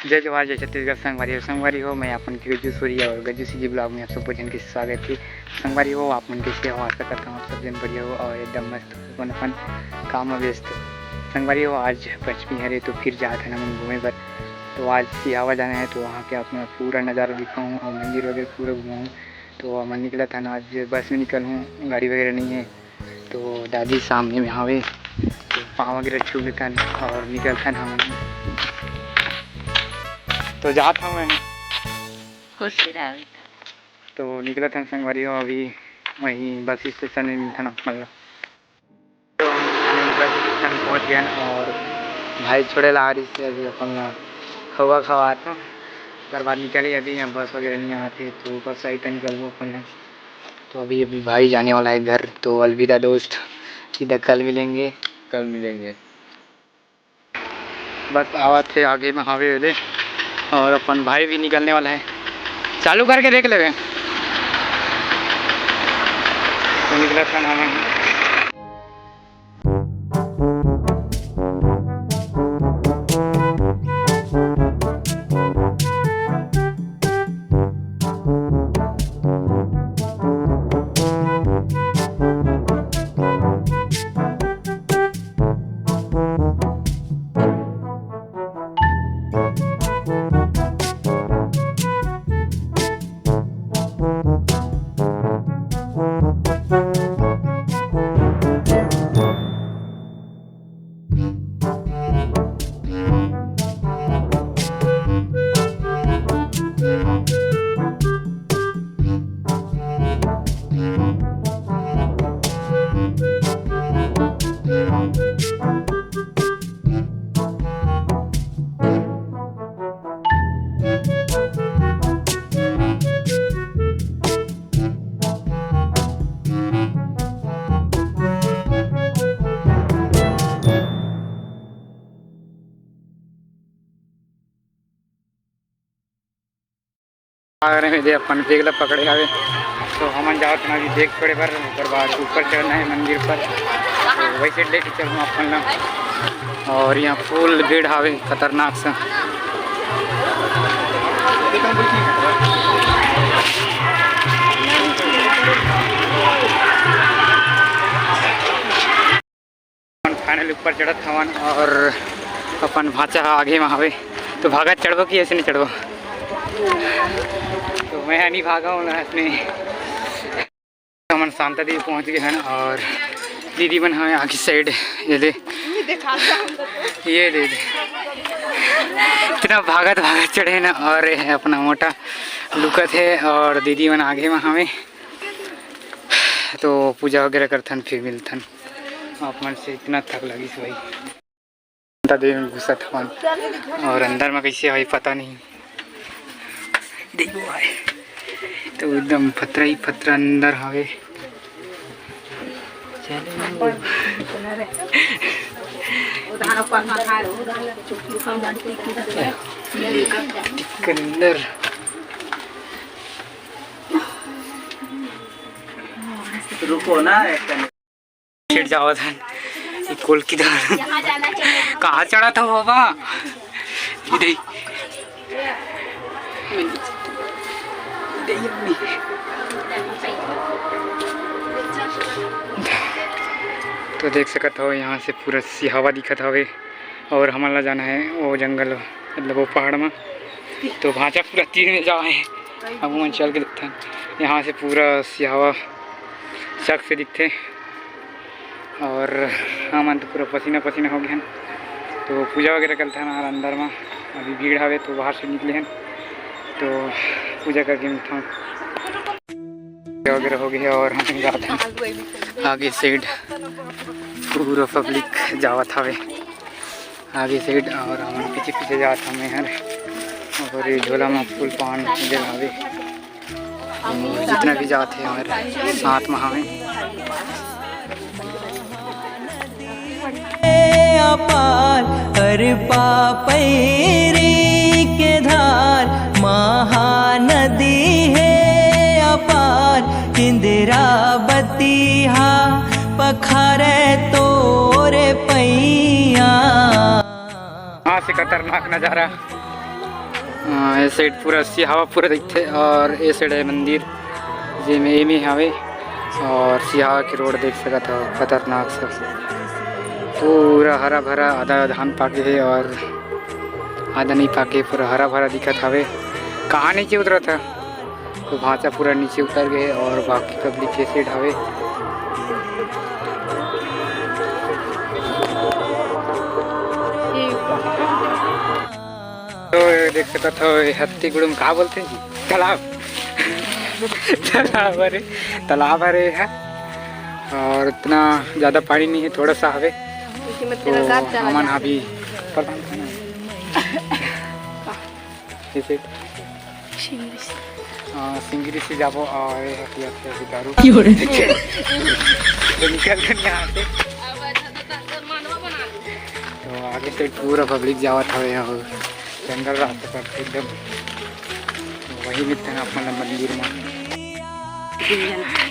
जय जवाहर जय छत्तीसगढ़। संगवारी हो मैं अपन के गज्जू सूर्य और गज्जू सी जी ब्लॉग में आप सब भोजन के स्वागत है। संगवारी हो आप मन कैसे हो, आशा करता हूँ आप सब दिन बढ़िया हो और एकदम मस्त हो अपन काम में व्यस्त हो। संगवारी हो आज पंचमी है तो फिर जाते हैं हम घूमे पर। तो आज सिहावा जाना है तो वहाँ के अपना पूरा नज़ारा दिखाऊँ और मंदिर वगैरह पूरा घुमाऊँ। तो मैं निकला था ना, आज बस में निकल हूँ, गाड़ी वगैरह नहीं है। तो दादी सामने में आवे तो पाँव वगैरह छू लेता और निकलता हम। तो जाता हूँ मैं खुश रहा। तो निकला था संगवारी हो, अभी वहीं बस स्टेशन में था ना मतलब। तो बस स्टेशन पहुँच गया और भाई छोड़े ला रही से अभी अपन खवा खवाता उसके बाद निकले। अभी यहाँ बस वगैरह नहीं आती तो बस आई तो निकल वो अपन। तो अभी भाई जाने वाला है घर। तो अलविदा दोस्त, सीधा कल मिलेंगे। बस आवा थे आगे में हावे दे और अपन भाई भी निकलने वाला है। चालू करके देख ले। तो निकला था ना आगरे में दे अपन देगला पकड़े आवे। तो हम जाओ तो अभी देख छोड़े पर बाद ऊपर चढ़ना है मंदिर पर। तो वैसे लेके चलूँ अपन ना। और यहाँ फुल भीड़ आवे खतरनाक सा। फाइनल ऊपर चढ़त हवन और अपन भाचा आगे में आवे। तो भागा चढ़ो कि ऐसे नहीं चढ़ो। तो मैं नहीं भागा हूँ ना अपने। हमन शांता देवी पहुँच गए हैं और दीदी बन हमें आगे साइड ये दे इतना भागत चढ़े ना। और अपना मोटा लुकत है और दीदी बन आगे में हमें। तो पूजा वगैरह करथन फिर मिलथन। अपन से इतना थक लगी भाई। शांता देवी में घुसा था और अंदर में कैसे भाई पता नहीं। देखो भाई तो एकदम पत्थर ही पत्थर अंदर हवे। अंदर रुको ना छिड़ जाओ था कोल की कहाँ चढ़ा था बाबा। तो देख सकत हो यहाँ से पूरा सिहावा दिखत हवे और हमारा जाना है वो जंगल मतलब वो पहाड़ में। तो भाचा पूरा तीर में जाए अब मन चल के दिखते हैं। यहाँ से पूरा सिहावा शक से दिखते और हम तो पूरा पसीना पसीना हो गया। तो पूजा वगैरह करते हैं ना अंदर में। अभी भीड़ हवे तो बाहर से निकले हैं तो पूजा करके मिलता हूँ वगैरह हो गई और हम जाते हैं आगे साइड। पूरा पब्लिक जावत हवे आगे साइड और हम पीछे पीछे जाते हमें यार। और ये झोला में फूल पान जल हवे जितना भी जाते हैं हमारे साथ में हमें। अपार हर पापैरी के धार महानदी है अपार इंदिरावती हा पखारे तोरे पैया। यहाँ से खतरनाक नज़ारा ये साइड पूरा सिहावा पूरा दिखते और ये साइड है मंदिर जे में एमी हवे और सिहावा की रोड देख सकत हो खतरनाक सब पूरा हरा भरा आधा धान पाके है और आधा नहीं पाके पूरा हरा भरा दिखत हवे। कहाँ नीचे उतरा था तो भांचा पूरा नीचे उतर गए और बाकी पब्लिक के साइड हवे। तो देख सकते हो हत्ती गुड़म कहाँ बोलते हैं जी तालाब तालाब अरे है और इतना ज़्यादा पानी नहीं है थोड़ा सा हवे तो हमन अभी सिंगरी से जाबो और दारू निकल कर यहाँ से तो आगे से पूरा पब्लिक जावत हवे और जंगल रास्ते पर एकदम वही मिलते हैं अपना मंदिर में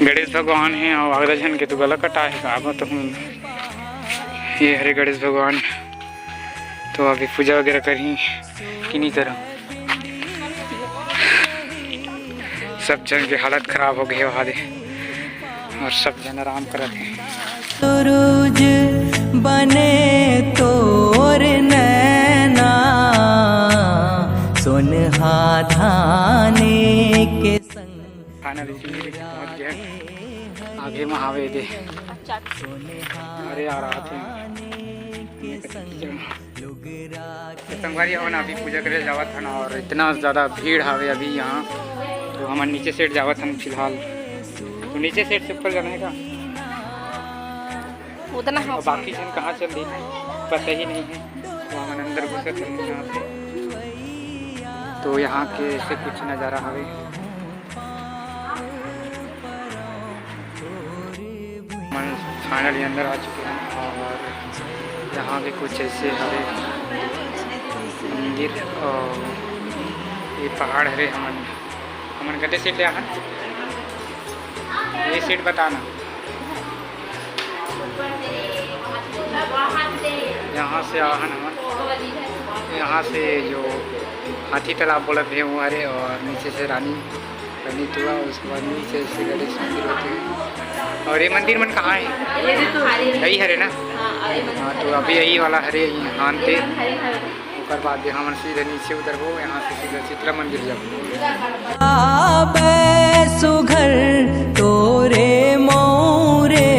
गणेश भगवान है और अगला जन के तो गला कटा है आगो तो ये हरे गणेश भगवान तो अभी पूजा वगैरह करी कि नहीं करा सब जन की हालत खराब हो गई वहाँ दे और सब जन आराम करते हैं। सूरज बने तोर नैना सुनहा धाने के संग खाना पहुँच गया आगे महावे दे अरे आ रहा थे संगवारी हवन अभी पूजा करे जावा था और इतना ज़्यादा भीड़ हवे अभी यहाँ तो हम नीचे सेट जावा था फिलहाल तो नीचे सेट से ऊपर जाने का उतना और बाकी जन कहाँ चल रही पता ही नहीं है तो हम अंदर घुसे थे यहाँ से तो यहाँ के से कुछ नज़ारा हवे मन फाइनली अंदर आ चुके हैं और यहाँ भी कुछ ऐसे हवे मंदिर और ये पहाड़ है हमन कते सीट ले आहन ये सीट बताना यहाँ से आहन हमन यहाँ से जो हाथी तालाब बोलत है वो हरे और नीचे से रानी तुआ उसके बाद नीचे से गणेश मंदिर होते हैं और ये मंदिर मन कहाँ है यही हरे ना हाँ तो अभी यही वाला हरे यहाँ थे उसके बाद यहाँ मन सीधे नीचे उतरबो यहाँ से सीधा शीतला मंदिर जाबो सुघर तोरे मोरे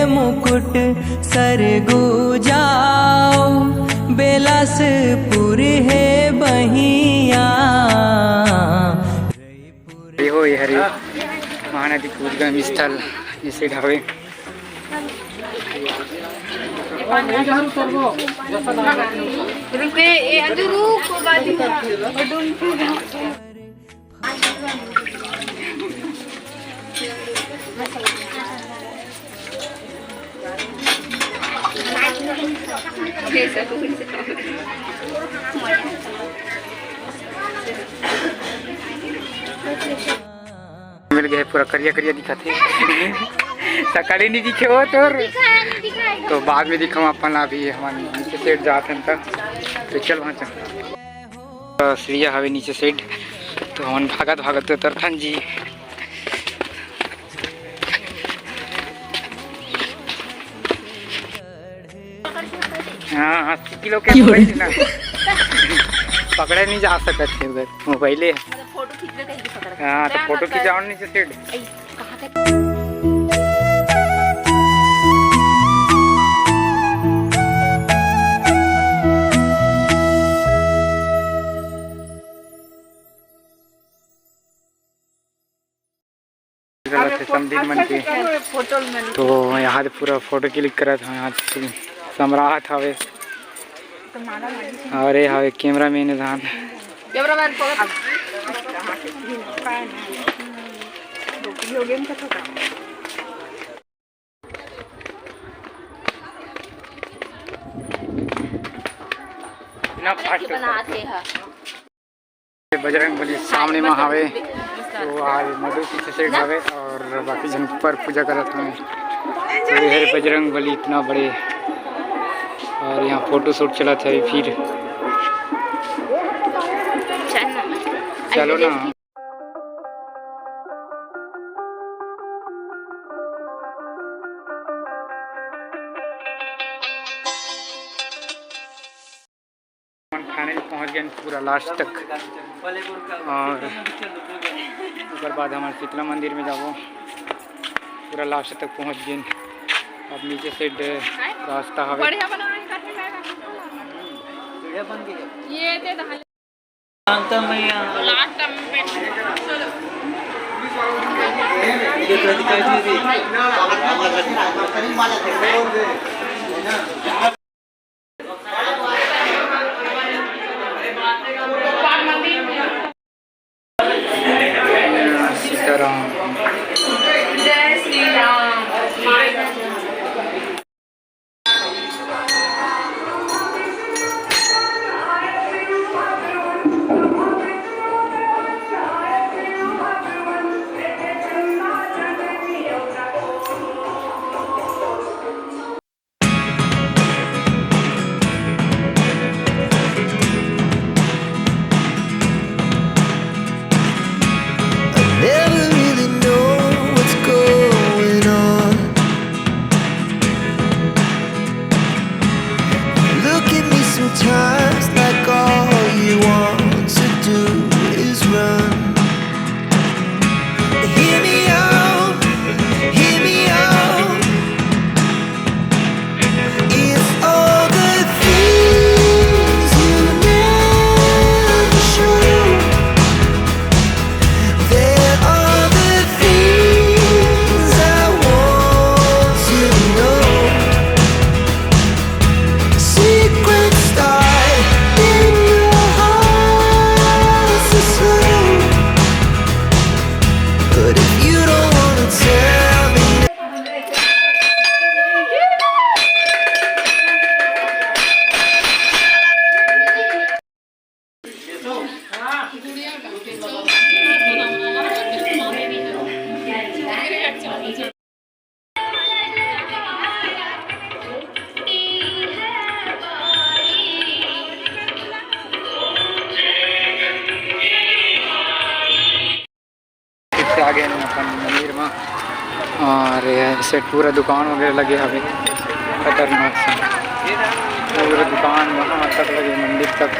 मुकुट सरगु जाओ बेलासपुर है बहिया ये हो ये हरे महानदी उद्गम स्थल इसे ढावे मिल गए पूरा करिया करिया दिखाते सकाली नहीं दिखे हो तो बाद में दिखा अपन अभी हमारे नीचे सेट जाते हैं तो चल वहाँ चल सीढ़िया हवे नीचे सेट तो हम भागत भागत उतरथन जी हाँ 80 किलो के मोबाइल ना पकड़े नहीं जा सकते थे उधर मोबाइल हाँ तो फोटो खिंचाओ नीचे सेट समदीन मन के तो यहाँ से पूरा फोटो क्लिक करा था यहाँ से सम्राट हवे अरे हवे कैमरा मैन धान बजरंगबली सामने में हवे तो आज मधु पीछे से हवे और बाकी जन पर पूजा करत हवे तो ये बजरंगबली इतना बड़े और यहाँ फोटो शूट चला था फिर चलो ना। फाइनली पहुँच गए पूरा लास्ट तक और उसके बाद हमारे शीतला मंदिर में जाओ पूरा लास्ट तक पहुँच गए। अब नीचे से रास्ता हवे सीताराम। जय Shri Ram. Never really know what's going on. Look at me sometimes like all you want to do is run. Hear me out, hear me out. It's all the things you never show. There are the things I want to know. Secrets die in your heart so slow. But if you don't wanna tell me आ गए हैं अपन मंदिर में और ऐसे पूरा दुकान वगैरह लगे अभी खतरनाक से पूरा दुकान वहाँ तक लगे मंदिर तक।